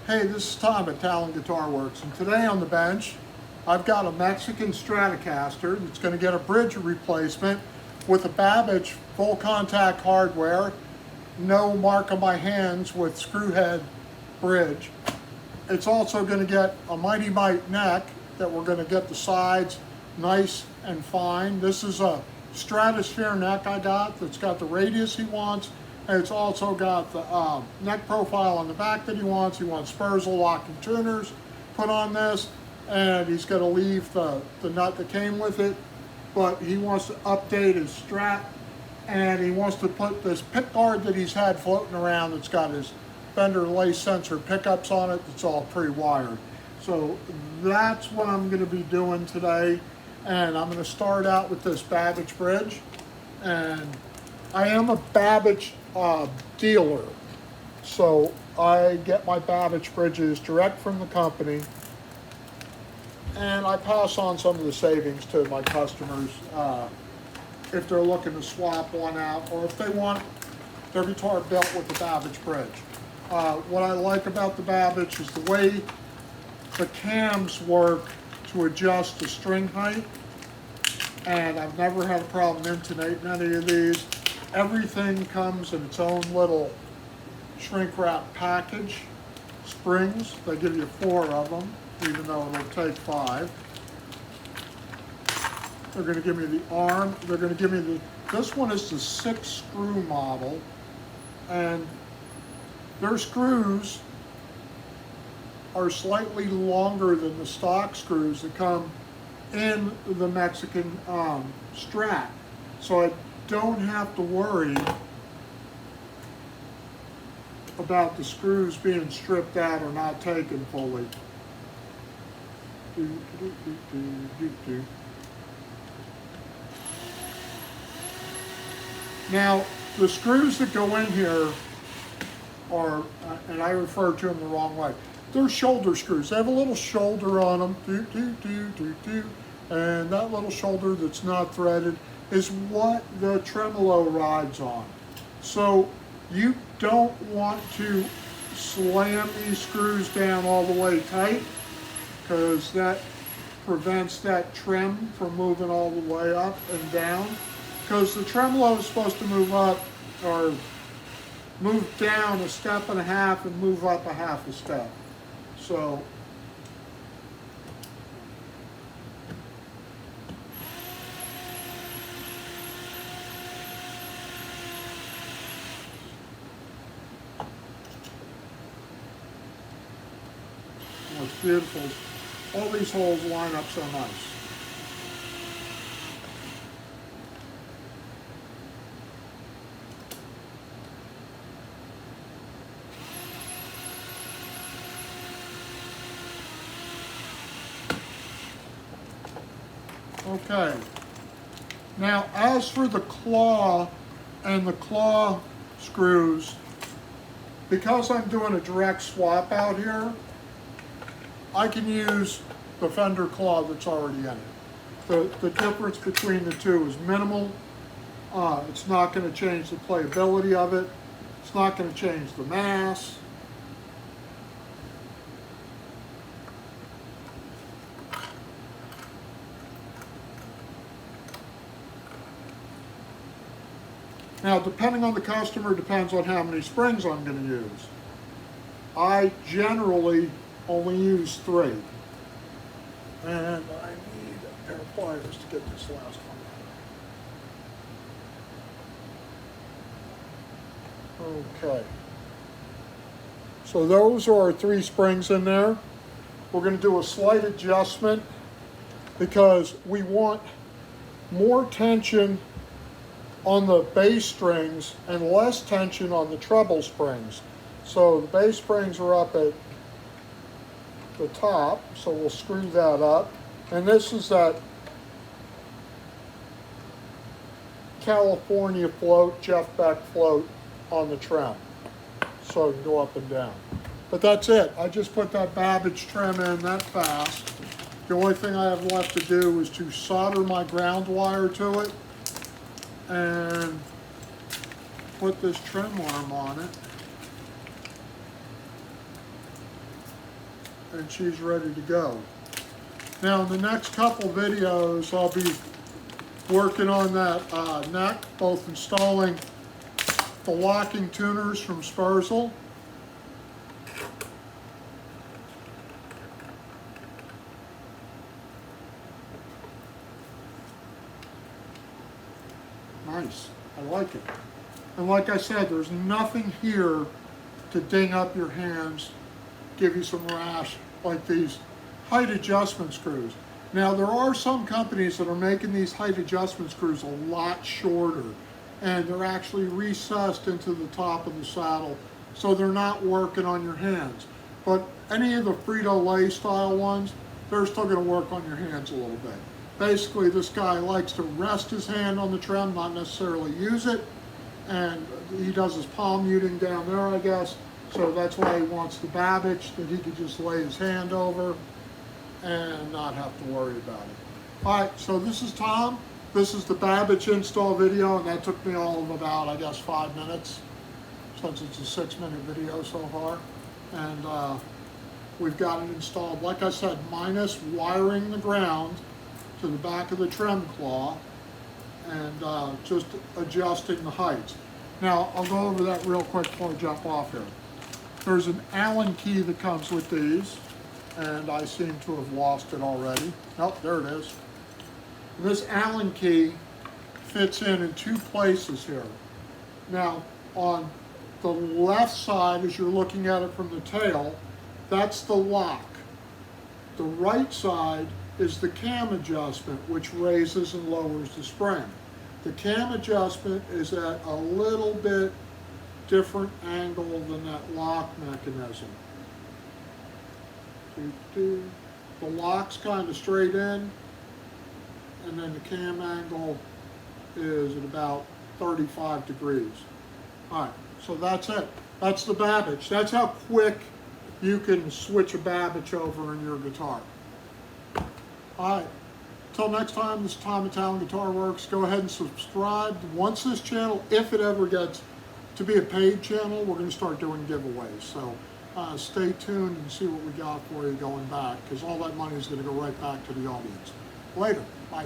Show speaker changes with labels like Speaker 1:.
Speaker 1: Hey, this is Tom at Talon Guitar Works, and today on the bench I've got a Mexican Stratocaster that's going to get a bridge replacement with a Babicz Full Contact hardware, no mark on my hands with screw head bridge. It's also going to get a Mighty Mite neck that we're going to get the sides nice and fine. This is a Stratosphere neck I got that's got the radius he wants, and it's also got the neck profile on the back that he wants. He wants Spurzle locking tuners put on this, and he's going to leave the nut that came with it, but he wants to update his Strat, and he wants to put this pick guard that he's had floating around that's got his Fender lace sensor pickups on it that's all pre-wired. So that's what I'm going to be doing today, and I'm going to start out with this Babicz bridge. And I am a Babicz dealer, so I get my Babicz bridges direct from the company, and I pass on some of the savings to my customers if they're looking to swap one out, or if they want their guitar built with the Babicz bridge. What I like about the Babicz is the way the cams work to adjust the string height, and I've never had a problem intonating any of these. Everything comes in its own little shrink wrap package. Springs, they give you 4 of them, even though it'll take 5. They're going to give me the arm. They're going to give me this one is the 6-screw model, and their screws are slightly longer than the stock screws that come in the Mexican Strat. So I don't have to worry about the screws being stripped out or not taken fully. Now, the screws that go in here are, and I refer to them the wrong way, they're shoulder screws. They have a little shoulder on them, and that little shoulder that's not threaded is what the tremolo rides on. So you don't want to slam these screws down all the way tight, because that prevents that trem from moving all the way up and down, because the tremolo is supposed to move up or move down a step and a half and move up a half a step. So it's beautiful. All these holes line up so nice. Okay, now as for the claw and the claw screws, because I'm doing a direct swap out here, I can use the Fender claw that's already in it. The difference between the two is minimal. It's not going to change the playability of it. It's not going to change the mass. Now, depending on the customer, depends on how many springs I'm going to use. I generally only use 3. And I need a pair of pliers to get this last one. Okay. So those are our 3 springs in there. We're going to do a slight adjustment because we want more tension on the bass strings and less tension on the treble springs. So the bass springs are up at the top, so we'll screw that up. And this is that California float, Jeff Beck float on the trem. So it can go up and down. But that's it. I just put that Babicz trim in that fast. The only thing I have left to do is to solder my ground wire to it and put this trim arm on it. and she's ready to go. Now in the next couple videos, I'll be working on that neck, both installing the locking tuners from Spurzl. Nice, I like it. And like I said, there's nothing here to ding up your hands, give you some rash, like these height adjustment screws. Now there are some companies that are making these height adjustment screws a lot shorter, and they're actually recessed into the top of the saddle, so they're not working on your hands. But any of the Frito-Lay style ones, they're still going to work on your hands a little bit. Basically, this guy likes to rest his hand on the trem, not necessarily use it, and he does his palm muting down there, I guess, so that's why he wants the Babicz, that he could just lay his hand over and not have to worry about it. All right, so this is Tom. This is the Babicz install video, and that took me all of about, I guess, 5 minutes, since it's a 6-minute video so far. And we've got it installed, like I said, minus wiring the ground to the back of the trem claw, and just adjusting the heights. Now, I'll go over that real quick before I jump off here. There's an Allen key that comes with these, and I seem to have lost it already. Nope, there it is. This Allen key fits in 2 places here. Now, on the left side, as you're looking at it from the tail, that's the lock. The right side is the cam adjustment, which raises and lowers the spring. The cam adjustment is at a little bit different angle than that lock mechanism. The lock's kind of straight in, and then the cam angle is at about 35 degrees. All right, so that's it. That's the Babicz. That's how quick you can switch a Babicz over in your guitar. All right, until next time, this is Tom at Talon Guitar Works. Go ahead and subscribe. Once this channel, if it ever gets to be a paid channel, we're going to start doing giveaways. So stay tuned and see what we got for you going back, because all that money is going to go right back to the audience. Later. Bye.